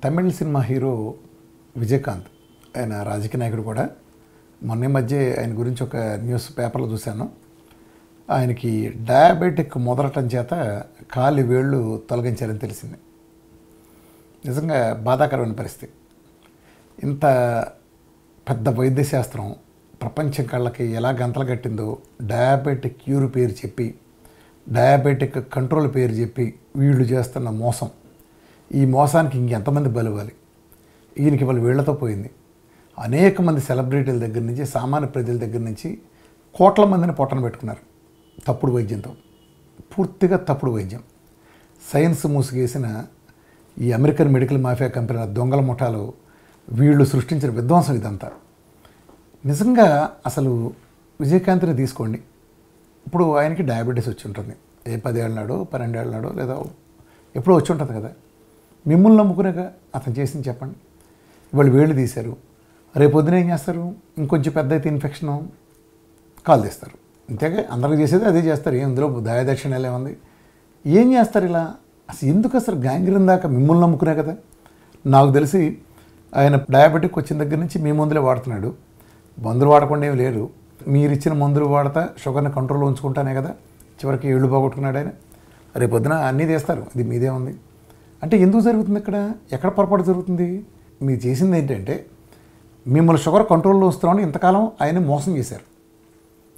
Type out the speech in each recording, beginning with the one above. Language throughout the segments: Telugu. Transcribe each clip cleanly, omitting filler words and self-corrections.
తమిళ సినిమా హీరో విజయకాంత్, ఆయన రాజకీయ నాయకుడు కూడా. మొన్న మధ్య ఆయన గురించి ఒక న్యూస్ పేపర్లో చూశాను. ఆయనకి డయాబెటిక్ మొదలటం చేత కాలి వేళ్ళు తొలగించారని తెలిసింది. నిజంగా బాధాకరమైన పరిస్థితి. ఇంత పెద్ద వైద్య శాస్త్రం ప్రపంచం కళ్ళకి ఎలా గంతలు కట్టిందో, డయాబెటిక్ క్యూర్ పేరు చెప్పి, డయాబెటిక్ కంట్రోల్ పేరు చెప్పి వీళ్ళు చేస్తున్న మోసం, ఈ మోసానికి ఇంకెంతమంది బలివ్వాలి? ఈయనకి వాళ్ళు వీళ్లతో పోయింది. అనేక మంది సెలబ్రిటీల దగ్గర నుంచి, సామాన్య ప్రజల దగ్గర నుంచి కోట్ల మందిని పొట్టన పెట్టుకున్నారు తప్పుడు వైద్యంతో. పూర్తిగా తప్పుడు వైద్యం. సైన్స్ మూసిగేసిన ఈ అమెరికన్ మెడికల్ మాఫియా కంపెనీల దొంగల ముఠాలు వీళ్ళు సృష్టించిన విధ్వంసం ఇదంతా. నిజంగా అసలు విజయకాంత్ని తీసుకోండి. ఇప్పుడు ఆయనకి డయాబెటీస్ వచ్చి ఉంటుంది. ఏ 10 ఏళ్ళనాడో 12 ఏళ్ళనాడో లేదా ఎప్పుడో వచ్చి ఉంటుంది కదా. మిమ్మల్ని నమ్ముకునేగా అతను చేసింది చెప్పండి. ఇవాళ వేళ్ళు తీశారు, రేపొద్దున ఏం చేస్తారు? ఇంకొంచెం పెద్ద అయితే ఇన్ఫెక్షను, కాలు తీస్తారు. అంతేగా అందరికి చేసేది అదే చేస్తారు. ఇందులో దయాదక్షిణాలు ఏముంది? ఏం చేస్తారు ఇలా? అసలు ఎందుకు అసలు గ్యాంగ్రీన్ దాకా మిమ్మల్ని నమ్ముకునే కదా. నాకు తెలిసి ఆయన డయాబెటిక్ వచ్చిన దగ్గర నుంచి మీ మందులే వాడుతున్నాడు. మందులు వాడకుండా ఏమి లేరు. మీరు ఇచ్చిన మందులు వాడతా షుగర్ని కంట్రోల్లో ఉంచుకుంటానే కదా చివరికి ఏళ్ళు పోగొట్టుకున్నాడు ఆయన. రేపొద్దున అన్నీ తీస్తారు, ఇది మీదే ఉంది అంటే ఎందుకు జరుగుతుంది? ఎక్కడ పొరపాటు జరుగుతుంది? మీరు చేసింది ఏంటంటే మిమ్మల్ని షుగర్ కంట్రోల్లో వస్తున్నామని ఇంతకాలం ఆయన మోసం చేశారు.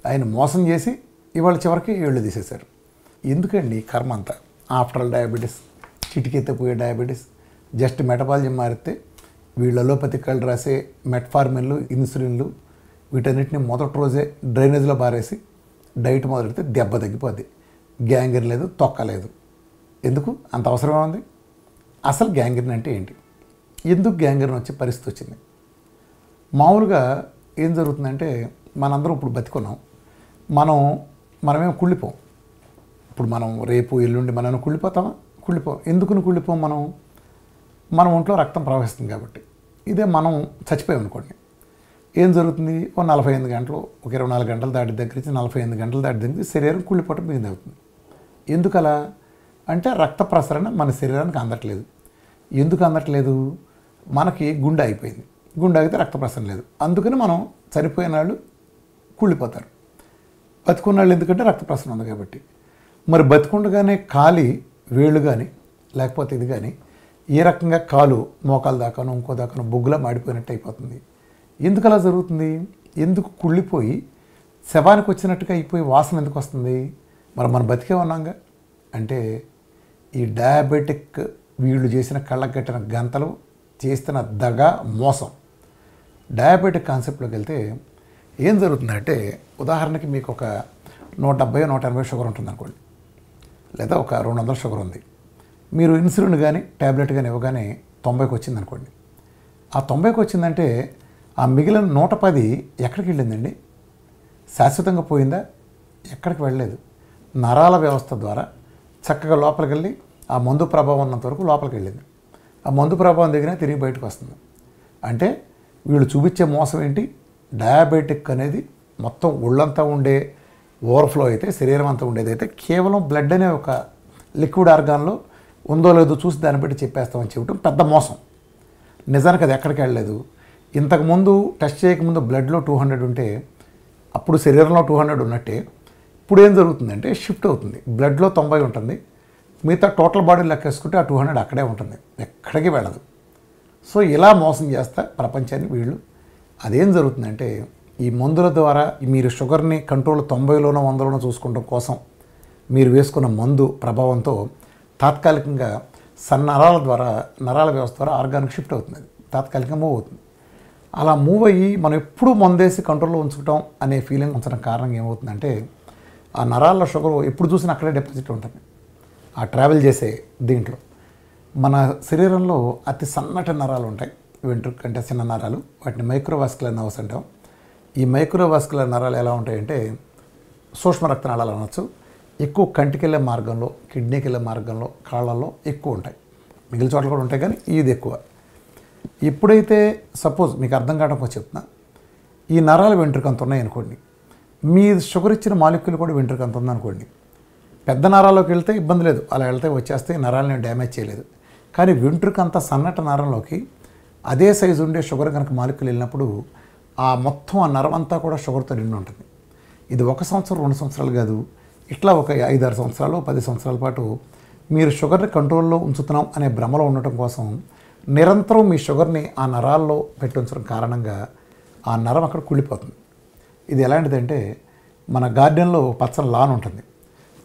ఆయన మోసం చేసి ఇవాళ చివరికి ఏళ్ళు తీసేశారు. ఎందుకండి కర్మ అంతా? ఆఫ్టర్ ఆల్ డయాబెటీస్, చిటికెత్తే పోయే డయాబెటీస్. జస్ట్ మెటబాలిజం మారితే వీళ్ళు అలోపతి కళ్ళు రాసే మెట్ఫార్మిన్లు, ఇన్సులిన్లు వీటన్నిటిని మొదటి రోజే డ్రైనేజ్లో బారేసి డైట్ మొదలెడితే దెబ్బ తగ్గిపోద్ది. గ్యాంగ్రీన్ లేదు, తొక్క లేదు. ఎందుకు అంత అవసరమే ఉంది? అసలు గ్యాంగ్రీన్ అంటే ఏంటి? ఎందుకు గ్యాంగ్రీన్ వచ్చే పరిస్థితి వచ్చింది? మామూలుగా ఏం జరుగుతుందంటే మనందరం ఇప్పుడు బతికున్నాం. మనమేం కుళ్ళిపోం. ఇప్పుడు మనం రేపు ఎల్లుండి మనం కుళ్ళిపోతామా? కుళ్ళిపోం. ఎందుకు కుళ్ళిపోం? మన ఒంట్లో రక్తం ప్రవహిస్తుంది కాబట్టి. ఇదే మనం చచ్చిపోయాం అనుకోండి, ఏం జరుగుతుంది? ఓ 48 గంటలు, ఒక 24 గంటలు దాటి దగ్గర నుంచి 48 గంటలు దాటి దగ్గర శరీరం కుళ్ళిపోవటం మిగిలి అవుతుంది. ఎందుకలా అంటే రక్త ప్రసరణ మన శరీరానికి అందట్లేదు. ఎందుకు అందట్లేదు? మనకి గుండె అయిపోయింది. గుండె ఆగితే రక్త ప్రసరణ లేదు. అందుకని మనం చనిపోయిన వాళ్ళు కుళ్ళిపోతారు. బతుకున్న వాళ్ళు ఎందుకంటే రక్త ప్రసరణ ఉంది కాబట్టి. మరి బతుకుండగానే కాలి వేళ్ళు కానీ లేకపోతే ఇది కానీ ఏ రకంగా కాలు మోకాలు దాకాను ఇంకో దాకాను బొగ్గులా మాడిపోయినట్టు అయిపోతుంది. ఎందుకు అలా జరుగుతుంది? ఎందుకు కుళ్ళిపోయి శవానికి వచ్చినట్టుగా అయిపోయి వాసన ఎందుకు వస్తుంది? మరి మనం బతికే ఉన్నాంగా. అంటే ఈ డయాబెటిక్ వీళ్ళు చేసిన కళ్ళకు కట్టిన గంతలు, చేస్తున్న దగ, మోసం. డయాబెటిక్ కాన్సెప్ట్లోకి వెళ్తే ఏం జరుగుతుందంటే, ఉదాహరణకి మీకు ఒక 170-180 షుగర్ ఉంటుంది అనుకోండి, లేదా ఒక 200 షుగర్ ఉంది. మీరు ఇన్సులిన్ కానీ ట్యాబ్లెట్ కానీ ఇవ్వగానే 90కి వచ్చింది అనుకోండి. ఆ 90కి వచ్చిందంటే ఆ మిగిలిన 110 ఎక్కడికి వెళ్ళిందండి? శాశ్వతంగా పోయిందా? ఎక్కడికి వెళ్ళలేదు. నరాల వ్యవస్థ ద్వారా చక్కగా లోపలికి వెళ్ళి ఆ మందు ప్రభావం ఉన్నంత వరకు లోపలికి వెళ్ళింది. ఆ మందు ప్రభావం దగ్గర తిరిగి బయటకు వస్తుంది. అంటే వీళ్ళు చూపించే మోసం ఏంటి? డయాబెటిక్ అనేది మొత్తం ఒళ్ళంతా ఉండే ఓవర్ఫ్లో అయితే, శరీరం అంతా ఉండేదైతే కేవలం బ్లడ్ అనే ఒక లిక్విడ్ ఆర్గాన్లో ఉందో లేదో చూసి దాన్ని బట్టి చెప్పేస్తామని చెప్పడం పెద్ద మోసం. నిజానికి అది ఎక్కడికి వెళ్ళలేదు. ఇంతకుముందు టెస్ట్ చేయకముందు బ్లడ్లో 200 ఉంటే అప్పుడు శరీరంలో 200 ఉన్నట్టే ఇప్పుడు ఏం జరుగుతుందంటే షిఫ్ట్ అవుతుంది. బ్లడ్లో 90 ఉంటుంది, మిగతా టోటల్ బాడీ లెక్కేసుకుంటే ఆ 200 అక్కడే ఉంటుంది, ఎక్కడికి వెళ్ళదు. సో ఇలా మోసం చేస్తా ప్రపంచాన్ని వీళ్ళు. అదేం జరుగుతుందంటే ఈ మందుల ద్వారా మీరు షుగర్ని కంట్రోల్ 90లోనో 100లోనో చూసుకోవడం కోసం మీరు వేసుకున్న మందు ప్రభావంతో తాత్కాలికంగా నరాల ద్వారా, నరాల వ్యవస్థ ద్వారా ఆర్గానిక్ షిఫ్ట్ అవుతుంది. తాత్కాలికంగా మూవ్ అవుతుంది. అలా మూవ్ అయ్యి మనం ఎప్పుడు మందేసి కంట్రోల్లో ఉంచుకుంటాం అనే ఫీలింగ్ ఉంచడం కారణం ఏమవుతుందంటే ఆ నరాల షుగర్ ఎప్పుడు చూసినా అక్కడే డిపాజిట్ ఉంటుంది. ఆ ట్రావెల్ చేసే దీంట్లో మన శరీరంలో అతి సన్నటి నరాలు ఉంటాయి, వెంట్రుక కంటే చిన్న నరాలు. వాటిని మైక్రోవాస్కులర్ నర్వ్స్ అంటాం. ఈ మైక్రోవాస్కులర్ నరాలు ఎలా ఉంటాయంటే సూక్ష్మ రక్తనాళాలు అనొచ్చు. ఎక్కువ కంటికి వెళ్ళే మార్గంలో, కిడ్నీకి వెళ్ళే మార్గంలో, కాళ్ళల్లో ఎక్కువ ఉంటాయి. మిగిలిన చోట్ల కూడా ఉంటాయి కానీ ఇది ఎక్కువ. ఎప్పుడైతే సపోజ్ మీకు అర్థం కావడం చెప్తున్నా, ఈ నరాలు వెంట్రుక అంత ఉన్నాయి అనుకోండి, మీ షుగర్ ఇచ్చిన మాలిక్యూల్ కూడా వెంట్రుక అంత ఉందనుకోండి, పెద్ద నరాల్లోకి వెళ్తే ఇబ్బంది లేదు, అలా వెళ్తే వచ్చేస్తే నరాలని డ్యామేజ్ చేయలేదు. కానీ వెంట్రుక అంతా సన్నటి నరంలోకి అదే సైజు ఉండే షుగర్ కనుక మాలిక్యూల్ వెళ్ళినప్పుడు ఆ మొత్తం ఆ నరం అంతా కూడా షుగర్తో నిండి ఉంటుంది. ఇది 1 సంవత్సరం 2 సంవత్సరాలు కాదు, ఇట్లా ఒక 5-6 సంవత్సరాలు 10 సంవత్సరాల పాటు మీరు షుగర్ని కంట్రోల్లో ఉంచుతున్నాం అనే భ్రమలో ఉండటం కోసం నిరంతరం మీ షుగర్ని ఆ నరాల్లో పెట్టి ఉంచడం కారణంగా ఆ నరం అక్కడ కుళ్ళిపోతుంది. ఇది ఎలాంటిదంటే మన గార్డెన్లో పచ్చని లాన్ ఉంటుంది.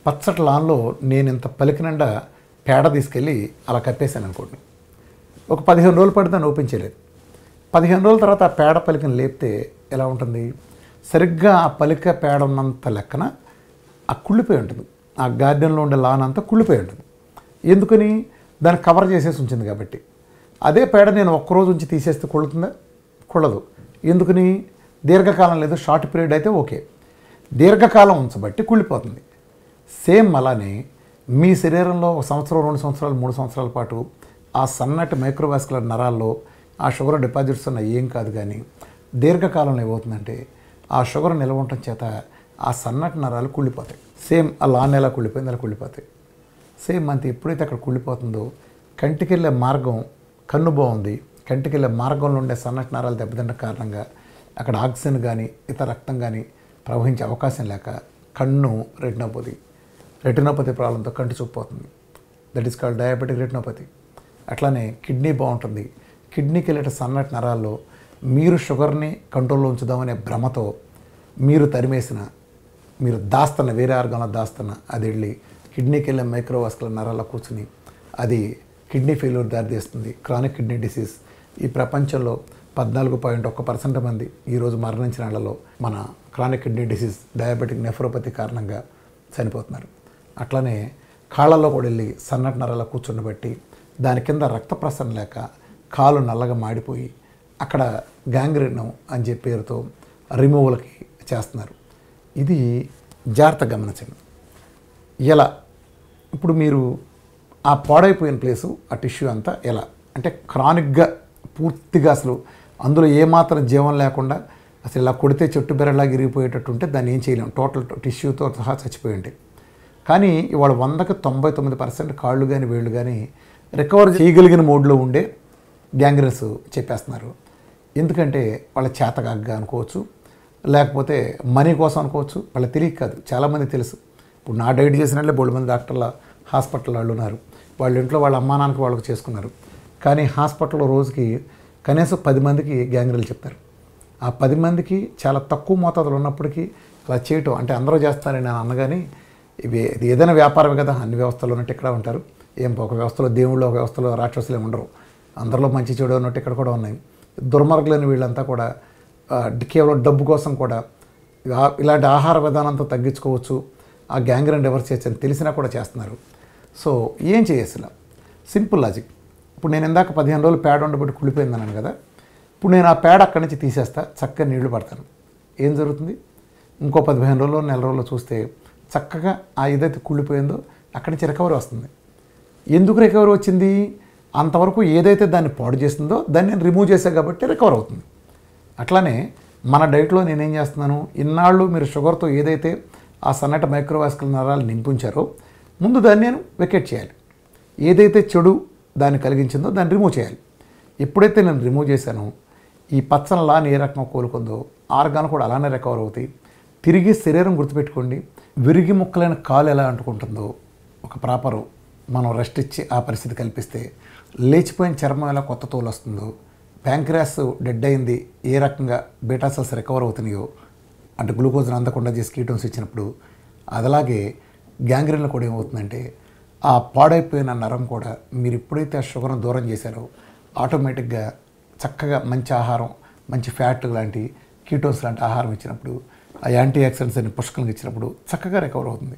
పచ్చటి లాన్లో నేను ఇంత పలికి నిండా పేడ తీసుకెళ్ళి అలా కప్పేశాను అనుకోండి. ఒక 15 రోజులు పడితే దాన్ని ఓపెన్ చేయలేదు. 15 రోజుల తర్వాత ఆ పేడ పలికను లేపితే ఎలా ఉంటుంది? సరిగ్గా ఆ పలిక పేడ ఉన్నంత లెక్కన ఆ కుళ్ళిపోయి ఉంటుంది. ఆ గార్డెన్లో ఉండే లాన్ అంతా కుళ్ళిపోయి ఉంటుంది. ఎందుకని? దాన్ని కవర్ చేసేసి ఉంచింది కాబట్టి. అదే పేడ నేను ఒక్కరోజు ఉంచి తీసేస్తే కుళ్ళుతుందా? కుళ్ళదు. ఎందుకని? దీర్ఘకాలం లేదు, షార్ట్ పీరియడ్ అయితే ఓకే. దీర్ఘకాలం ఉంచబట్టి కుళ్ళిపోతుంది. సేమ్ అలానే మీ శరీరంలో 1 సంవత్సరం 2 సంవత్సరాలు 3 సంవత్సరాల పాటు ఆ సన్నటి మైక్రోవాస్కులర్ నరాల్లో ఆ షుగర్ డిపాజిట్స్ ఉన్న ఏం కాదు. కానీ దీర్ఘకాలంలో ఏమవుతుందంటే ఆ షుగర్ నిల్వ ఉండటం చేత ఆ సన్నటి నరాలు కుళ్ళిపోతాయి. సేమ్ ఆ లాన్ ఎలా కుళ్ళిపోయింది అలా కుళ్ళిపోతాయి. సేమ్ అంతే. ఎప్పుడైతే అక్కడ కుళ్ళిపోతుందో కంటికి వెళ్ళే మార్గం, కన్ను బాగుంది, కంటికి వెళ్ళే మార్గంలో ఉండే సన్నటి నరాలు దెబ్బతింటే కారణంగా అక్కడ ఆక్సిజన్ కానీ ఇతర రక్తం కానీ ప్రవహించే అవకాశం లేక కన్ను రెటినోపతి ప్రాబ్లంతో కంటి చూపుపోతుంది. That is called diabetic retinopathy. అట్లానే కిడ్నీ బాగుంటుంది. కిడ్నీకి వెళ్ళే సన్నటి నరాల్లో మీరు షుగర్ని కంట్రోల్లో ఉంచుదామనే భ్రమతో మీరు తరిమేసిన, మీరు దాస్తున్న, వేరే ఆర్గాన్లో దాస్తున్న అది వెళ్ళి కిడ్నీకి వెళ్ళే మైక్రోవాస్కులర్ నరాల్లో కూర్చుని అది కిడ్నీ ఫెయిల్యూర్ దారితీస్తుంది. Chronic kidney disease. ఈ ప్రపంచంలో 14.1% మంది ఈరోజు మరణించిన వాళ్ళలో మన chronic kidney disease, diabetic nephropathy కారణంగా చనిపోతున్నారు. అట్లనే కాళ్ళల్లో కూడా వెళ్ళి సన్నటి నరాల్లో కూర్చుండబట్టి దాని కింద రక్త ప్రసరణ లేక కాలు నల్లగా మాడిపోయి అక్కడ గ్యాంగ్రీన్ అని చెప్పే పేరుతో రిమూవల్కి చేస్తున్నారు. ఇది జాగ్రత్తగా గమనించండి. ఎలా ఇప్పుడు మీరు ఆ పాడైపోయిన ప్లేసు, ఆ టిష్యూ అంతా ఎలా అంటే క్రానిక్గా పూర్తిగా అసలు అందులో ఏమాత్రం జీవం లేకుండా అసలు ఇలా కొడితే చెట్టు బెరలాగా ఇరిగిపోయేటట్టు ఉంటే దాన్ని ఏం చేయలేం, టోటల్ టిష్యూతో సహా చచ్చిపోయి ఉంటాయి. కానీ ఇవాళ 100కి 99% కాళ్ళు కానీ వేళ్ళు కానీ రికవర్ చేయగలిగిన మోడ్లో ఉండే గ్యాంగ్రీన్స్ చెప్పేస్తున్నారు. ఎందుకంటే వాళ్ళ చేతగాగ్గా అనుకోవచ్చు, లేకపోతే మనీ కోసం అనుకోవచ్చు. వాళ్ళ తెలియక కాదు, చాలామంది తెలుసు. ఇప్పుడు నా డైట్ చేసినట్లే బోల్డ్ మంది డాక్టర్ల హాస్పిటల్ వాళ్ళు ఉన్నారు. వాళ్ళ ఇంట్లో వాళ్ళ అమ్మా నాన్నకి వాళ్ళకి చేసుకున్నారు. కానీ హాస్పిటల్లో రోజుకి కనీసం 10 మందికి గ్యాంగ్రీన్లు చెప్తారు. ఆ 10 మందికి చాలా తక్కువ మోతాదులు ఉన్నప్పటికీ అలా చేయటం అంటే అందరూ చేస్తారని నేను అన్నగాని ఇది ఏదైనా వ్యాపారమే కదా. అన్ని వ్యవస్థలు ఉన్నట్టు ఇక్కడ ఉంటారు. ఒక వ్యవస్థలో దేవుళ్ళు, ఒక వ్యవస్థలో రాక్షసులు ఏమి ఉండరు. అందరిలో మంచి చెడు ఉన్నట్టు ఇక్కడ కూడా ఉన్నాయి. దుర్మార్గులైన వీళ్ళంతా కూడా కేవలం డబ్బు కోసం కూడా ఇలాంటి ఆహార విధానంతో తగ్గించుకోవచ్చు, ఆ గ్యాంగ్రీన్ రివర్స్ చేయొచ్చని తెలిసినా కూడా చేస్తున్నారు. సో ఏం చేయాల్సిన సింపుల్ లాజిక్. ఇప్పుడు నేను ఇందాక 15 రోజులు పేడ ఉండబట్టి కుళ్ళిపోయిందన్నాను కదా. ఇప్పుడు నేను ఆ పేడ అక్కడి నుంచి తీసేస్తా, చక్కగా నీళ్లు పడతాను. ఏం జరుగుతుంది? ఇంకో 15 రోజుల్లో, నెల రోజుల్లో చూస్తే చక్కగా ఆ ఏదైతే కుళ్ళిపోయిందో అక్కడి నుంచి రికవరీ వస్తుంది. ఎందుకు రికవరీ వచ్చింది? అంతవరకు ఏదైతే దాన్ని పాడు చేస్తుందో దాన్ని నేను రిమూవ్ చేశాను కాబట్టి రికవర్ అవుతుంది. అట్లానే మన డైట్లో నేనేం చేస్తున్నాను, ఇన్నాళ్ళు మీరు షుగర్తో ఏదైతే ఆ సన్నటి మైక్రోవాస్కులర్ నరాలు నింపుంచారో ముందు దాన్ని నేను వెకేట్ చేయాలి. ఏదైతే చెడు దాన్ని కలిగించిందో దాన్ని రిమూవ్ చేయాలి. ఎప్పుడైతే నేను రిమూవ్ చేశానో ఈ పచ్చని లాన్ ఏ రకంగా కోలుకుందో ఆర్గాన్ కూడా అలానే రికవర్ అవుతాయి. తిరిగి శరీరం గుర్తుపెట్టుకోండి, విరిగి ముక్కలైన కాలు ఎలా అంటుకుంటుందో ఒక ప్రాపరు మనం రెస్ట్ ఇచ్చి ఆ పరిస్థితి కల్పిస్తే లేచిపోయిన చర్మం ఎలా కొత్త తోలు వస్తుందో, ప్యాంక్రియాస్ డెడ్ అయింది ఏ రకంగా బీటా సెల్స్ రికవర్ అవుతున్నాయో అంటే గ్లూకోజ్ని అందకుండా చేసి కీటోన్స్ ఇచ్చినప్పుడు, అదలాగే గ్యాంగ్రీన్లో కూడా ఏమవుతుందంటే ఆ పాడైపోయిన నరం కూడా మీరు ఎప్పుడైతే ఆ షుగర్ను దూరం చేశారో ఆటోమేటిక్గా చక్కగా మంచి ఆహారం, మంచి ఫ్యాట్ లాంటి కీటోన్స్ లాంటి ఆహారం ఇచ్చినప్పుడు, ఆ యాంటీ ఆక్సిడెంట్స్ అని పుష్కలంగా ఇచ్చినప్పుడు చక్కగా రికవర్ అవుతుంది.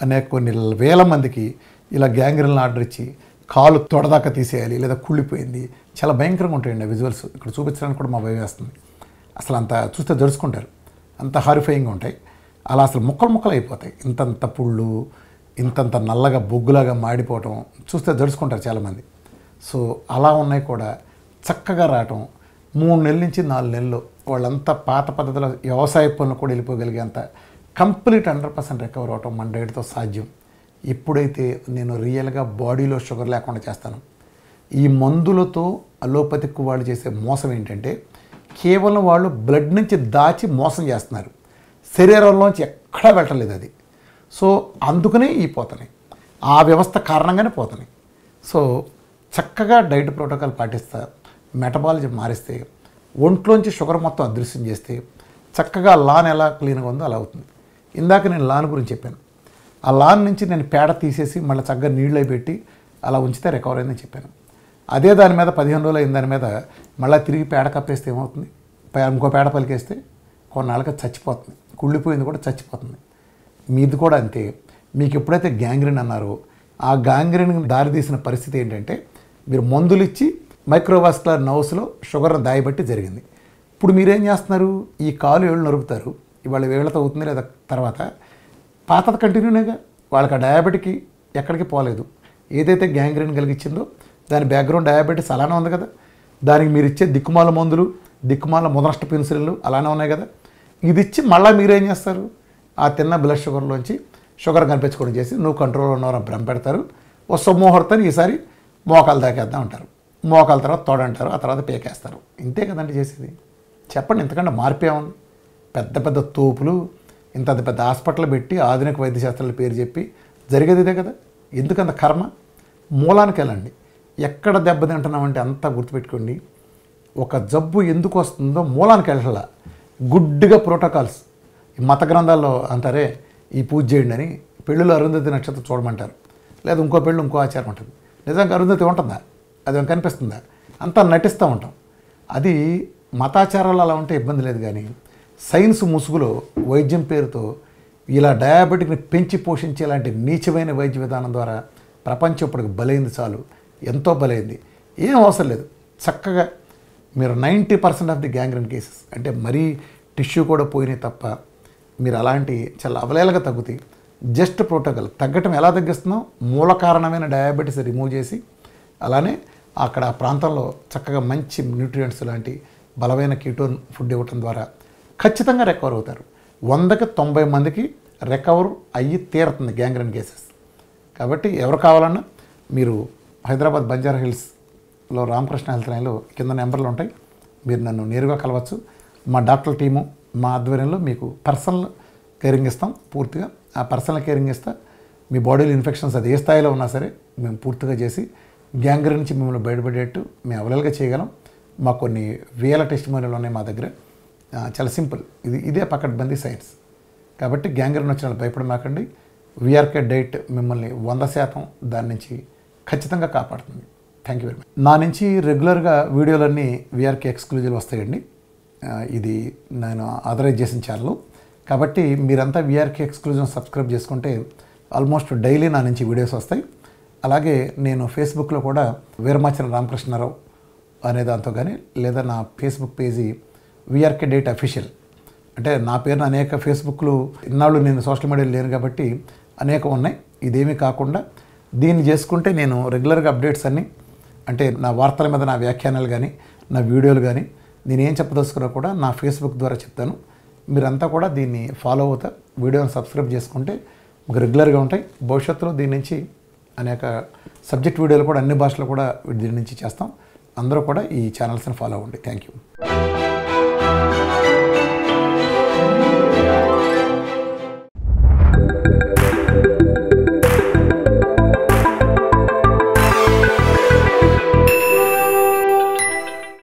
అనేక కొన్ని వేల మందికి ఇలా గ్యాంగ్రీన్లు ఆర్డర్ ఇచ్చి కాలు తొడదాకా తీసేయాలి లేదా కుళ్ళిపోయింది, చాలా భయంకరంగా ఉంటాయండి ఆ విజువల్స్. ఇక్కడ చూపించడానికి కూడా మా భయం వేస్తుంది. అసలు అంత చూస్తే జడుచుకుంటారు, అంత హారిఫైయింగ్గా ఉంటాయి. అలా అసలు ముక్కలు ముక్కలు అయిపోతాయి. ఇంతంత పుళ్ళు, ఇంతంత నల్లగా బొగ్గులాగా మాడిపోవటం చూస్తే జడుచుకుంటారు చాలామంది. సో అలా ఉన్నాయి కూడా చక్కగా రావటం 3 నెలల నుంచి 4 నెలలు వాళ్ళంతా పాత పద్ధతిలో వ్యవసాయ పనులు కూడా వెళ్ళిపోగలిగేంత కంప్లీట్ 100% రికవర్ అవటం మన డైట్తో సాధ్యం. ఎప్పుడైతే నేను రియల్గా బాడీలో షుగర్ లేకుండా చేస్తాను, ఈ మందులతో అలోపతిక్ వాళ్ళు చేసే మోసం ఏంటంటే కేవలం వాళ్ళు బ్లడ్ నుంచి దాచి మోసం చేస్తున్నారు, శరీరంలోంచి ఎక్కడా వెళ్ళలేదు అది. సో అందుకనే ఈ పోతున్నాయి, ఆ వ్యవస్థ కారణంగానే పోతున్నాయి. సో చక్కగా డైట్ ప్రోటోకాల్ పాటిస్తా, మెటబాలిజం మారిస్తే, ఒంట్లోంచి షుగర్ మొత్తం అదృశ్యం చేస్తే చక్కగా లాన్ ఎలా క్లీన్గా ఉందో అలా అవుతుంది. ఇందాక నేను లాన్ గురించి చెప్పాను. ఆ లాన్ నుంచి నేను పేడ తీసేసి మళ్ళీ చక్కగా నీళ్ళు పెట్టి అలా ఉంచితే రికవర్ అయిందని చెప్పాను. అదే దాని మీద 15 రోజులు అయిన దాని మీద మళ్ళీ తిరిగి పేడ కప్పేస్తే ఏమవుతుంది, ఇంకో పేడ పలికేస్తే కొన్నాళ్ళకి చచ్చిపోతుంది, కుళ్ళిపోయింది కూడా చచ్చిపోతుంది. మీది కూడా అంతే. మీకు ఎప్పుడైతే గ్యాంగ్రీన్ అన్నారో ఆ గ్యాంగ్రీన్ దారితీసిన పరిస్థితి ఏంటంటే మీరు మందులు ఇచ్చి మైక్రోవాస్కులర్ నర్వ్స్లో షుగర్ని దాయబట్టి జరిగింది. ఇప్పుడు మీరేం చేస్తున్నారు, ఈ కాలు ఏళ్ళు నరుపుతారు, ఇవాళ వేళ్ళతో అవుతుంది లేదా తర్వాత పాతది కంటిన్యూనేగా. వాళ్ళకి ఆ డయాబెటిక్ ఎక్కడికి పోలేదు. ఏదైతే గ్యాంగ్రీన్ కలిగించిందో దాని బ్యాక్గ్రౌండ్ డయాబెటీస్ అలానే ఉంది కదా. దానికి మీరు ఇచ్చే దిక్కుమాల మందులు, దిక్కుమాల ముదనష్ట పెన్సిళ్ళు అలానే ఉన్నాయి కదా. ఇది ఇచ్చి మళ్ళీ మీరేం చేస్తారు, ఆ తిన్న బ్లడ్ షుగర్లోంచి షుగర్ కనిపించుకోవడం చేసి నువ్వు కంట్రోల్లో ఉన్నావు భ్రమ పెడతారు. ఓ సొమ్మోహర్తని ఈసారి మోకాలు దాకేద్దాం అంటారు, మోకాల తర్వాత తోడంటారు, ఆ తర్వాత పేకేస్తారు. ఇంతే కదండి చేసేది. చెప్పండి, ఇంతకంటే మార్పేముంది? పెద్ద పెద్ద తోపులు, ఇంత పెద్ద హాస్పిటల్ పెట్టి ఆధునిక వైద్యశాస్త్రాల పేరు చెప్పి జరిగేది ఇదే కదా. ఎందుకంత కర్మ? మూలానికి వెళ్ళండి. ఎక్కడ దెబ్బతింటున్నామంటే అంతా గుర్తుపెట్టుకోండి, ఒక జబ్బు ఎందుకు వస్తుందో మూలానికి వెళ్ళాల. గుడ్డిగా ప్రోటోకాల్స్, ఈ మత గ్రంథాల్లో అంటారే ఈ పూజ చేయండి అని, పెళ్ళిలో అరుంధతి నక్షత్రం చూడమంటారు, లేదా ఇంకో పెళ్ళి ఇంకో ఆచారం ఉంటుంది. నిజంగా అరుంధతి ఉంటుందా? అది కనిపిస్తుందా? అంతా నటిస్తూ ఉంటాం. అది మతాచారాలు అలా ఉంటే ఇబ్బంది లేదు, కానీ సైన్స్ ముసుగులో వైద్యం పేరుతో ఇలా డయాబెటిక్ని పెంచి పోషించే ఇలాంటి నీచమైన వైద్య విధానం ద్వారా ప్రపంచం ఇప్పటికి బలైంది. చాలు, ఎంతో బలైంది. ఏం అవసరం లేదు. చక్కగా మీరు 90% ఆఫ్ ది గ్యాంగ్రీన్ కేసెస్ అంటే మరీ టిష్యూ కూడా పోయినాయి తప్ప మీరు అలాంటి చాలా అవలేలుగా తగ్గుతాయి. జస్ట్ ప్రోటోకాల్ తగ్గటం ఎలా తగ్గిస్తున్నాం, మూల కారణమైన డయాబెటీస్ రిమూవ్ చేసి అలానే అక్కడ ఆ ప్రాంతంలో చక్కగా మంచి న్యూట్రియంట్స్ లాంటి బలమైన కీటోన్ ఫుడ్ ఇవ్వటం ద్వారా ఖచ్చితంగా రికవర్ అవుతారు. 100కి 90 మందికి రికవర్ అయ్యి తీరుతుంది గ్యాంగ్రీన్ కేసెస్. కాబట్టి ఎవరు కావాలన్నా మీరు హైదరాబాద్ బంజారా హిల్స్లో రామకృష్ణ హెల్త్ లైన్లో కింద నెంబర్లు ఉంటాయి, మీరు నన్ను నేరుగా కలవచ్చు. మా డాక్టర్ టీము మా ఆధ్వర్యంలో మీకు పర్సనల్ కేరింగ్ ఇస్తాం. పూర్తిగా ఆ పర్సనల్ కేరింగ్ ఇస్తా. మీ బాడీలో ఇన్ఫెక్షన్స్ అది ఏ స్థాయిలో ఉన్నా సరే మేము పూర్తిగా చేసి గ్యాంగ్రీన్ నుంచి మిమ్మల్ని బయటపడేట్టు మేము అవైలబుల్గా చేయగలం. మాకు కొన్ని వేల టెస్టిమోనియల్ ఉన్నాయి మా దగ్గర. చాలా సింపుల్, ఇదే పకడ్బందీ సైన్స్. కాబట్టి గ్యాంగ్రీన్ వచ్చిన భయపడమాకండి. వీఆర్కే డైట్ మిమ్మల్ని 100% దాని నుంచి ఖచ్చితంగా కాపాడుతుంది. Thank you very much. నా నుంచి రెగ్యులర్గా వీడియోలన్నీ వీఆర్కే ఎక్స్క్లూజివ్ వస్తాయండి. ఇది నేను ఆథరైజ్ చేసిన ఛానల్ కాబట్టి మీరంతా వీఆర్కే ఎక్స్క్లూజివ్ సబ్స్క్రైబ్ చేసుకుంటే ఆల్మోస్ట్ డైలీ నా నుంచి వీడియోస్ వస్తాయి. అలాగే నేను ఫేస్బుక్లో కూడా వీరమాచన రామకృష్ణారావు అనే దాంతో కానీ, లేదా నా Facebook page VRK diet official, అంటే నా పేరున అనేక ఫేస్బుక్లు ఇన్నాళ్ళు నేను సోషల్ మీడియాలో లేను కాబట్టి అనేకం ఉన్నాయి. ఇదేమీ కాకుండా దీన్ని చేసుకుంటే నేను రెగ్యులర్గా అప్డేట్స్ అన్నీ, అంటే నా వార్తల మీద నా వ్యాఖ్యానాలు కానీ నా వీడియోలు కానీ నేనేం చెప్పదలుచుకున్నా కూడా నా ఫేస్బుక్ ద్వారా చెప్తాను. మీరంతా కూడా దీన్ని ఫాలో అవుతా వీడియోని సబ్స్క్రైబ్ చేసుకుంటే మీకు రెగ్యులర్గా ఉంటాయి. భవిష్యత్తులో దీని నుంచి అనేక సబ్జెక్ట్ వీడియోలు కూడా అన్ని భాషలు కూడా దీని నుంచి చేస్తాం. అందరూ కూడా ఈ ఛానల్స్ని ఫాలో అవ్వండి. Thank you.